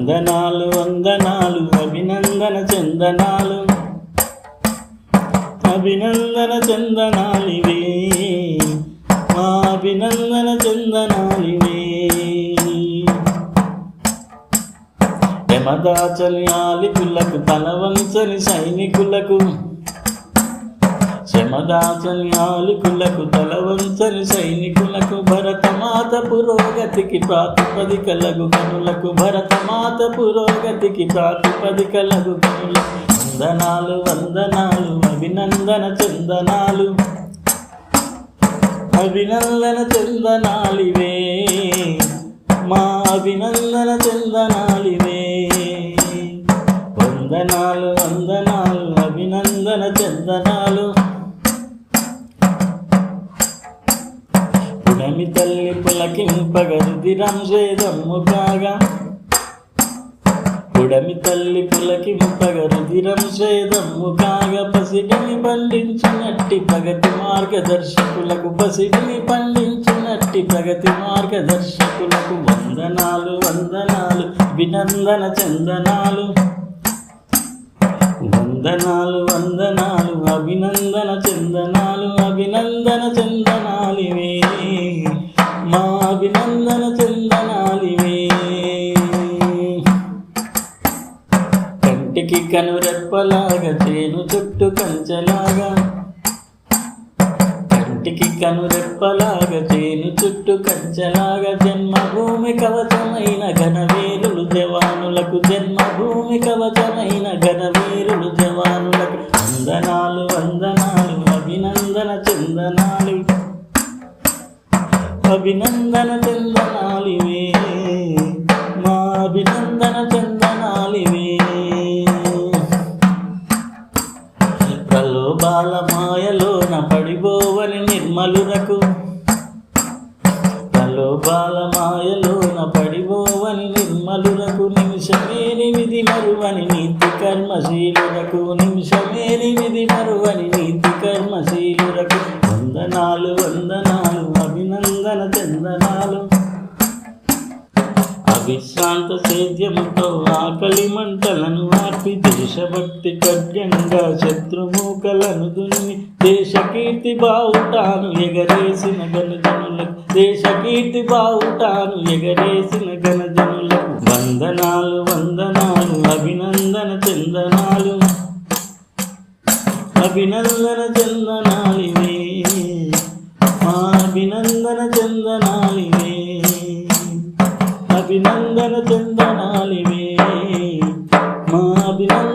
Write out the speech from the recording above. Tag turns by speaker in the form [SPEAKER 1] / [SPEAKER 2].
[SPEAKER 1] వందనాలు వందనాలు అభినందన చందనాలు అభినందన చందనాలివే మా అభినందన చందనాలివే యమదాచల్యాలికులకు తలవంచని సైనికులకు శమదాచల్యాలికులకు తలవంచని సైనికులకు భరతమాత పురోగతికి ప్రాతిపదికలగు గనులకు భరతమాత పురోగతికి ప్రాతిపదికలగు గనులకు వందనాలు వందనాలు అభినందన చందనాలు అభినందన చందనాలివే మా అభినందన చందనాలివే వందనాలు వందనాలు అభినందన చందనాలు పుడమి తల్లి పులకింపగరుదిరం శ్వేదమ్ము కాగా పుడమి తల్లి పులకింపగరుదిరం శ్వేదమ్ము కాగా పసిడిని పండించినట్టి ప్రగతి మార్గదర్శకులకు పసిడిని పండించినట్టి ప్రగతి మార్గదర్శకులకు వందనాలు వందనాలు అభినందన చందనాలు వందనాలు వందనాలు అభినందన చందనాలు అభినందన చందనాలివే మా అభినందన చందనాలివే కంటికి కనురెప్పలాగా చేను చుట్టూ కంచెలాగా కంటికి కనురెప్పలాగా చేను చుట్టూ కంచెలాగా జన్మభూమి కవచమైన ఘనవీరులు జవానులకు జన్మభూమి కవచమైన ఘనవీరులు జవానులకు వందనాలు వందనాలు అభినందన చందనాలు అభినందన చందనాలివే మా అభినందన చందనాలివే ప్రలోభాల మాయలోన పడిపోవని నిర్మలులకు ప్రలోభాల మాయలోన పడిపోవని నిర్మలులకు నిమిషమేని విధి మరువని నీతి కర్మశీలులకు నిమిషమేని విధి మరువని నీతి కర్మశీలులకు వందనాలు వందనాలు అభినందన చందనాలు అవిశ్రాంత సేద్యముతో ఆకలి మంటలను ఆపి దేశభక్తి కడ్యంగా శత్రుమూకలను దున్ని దేశకీర్తి బావుటాను ఎగరేసిన గణజనులకు దేశకీర్తి బావుటాను ఎగరేసిన గణజనులకు వందనాలు వందనాలు అభినందన చందనాలు అభినందన చందనాలివే మా అభినందన చందనాలివే అభినందన చందనాలివే మా అభినందన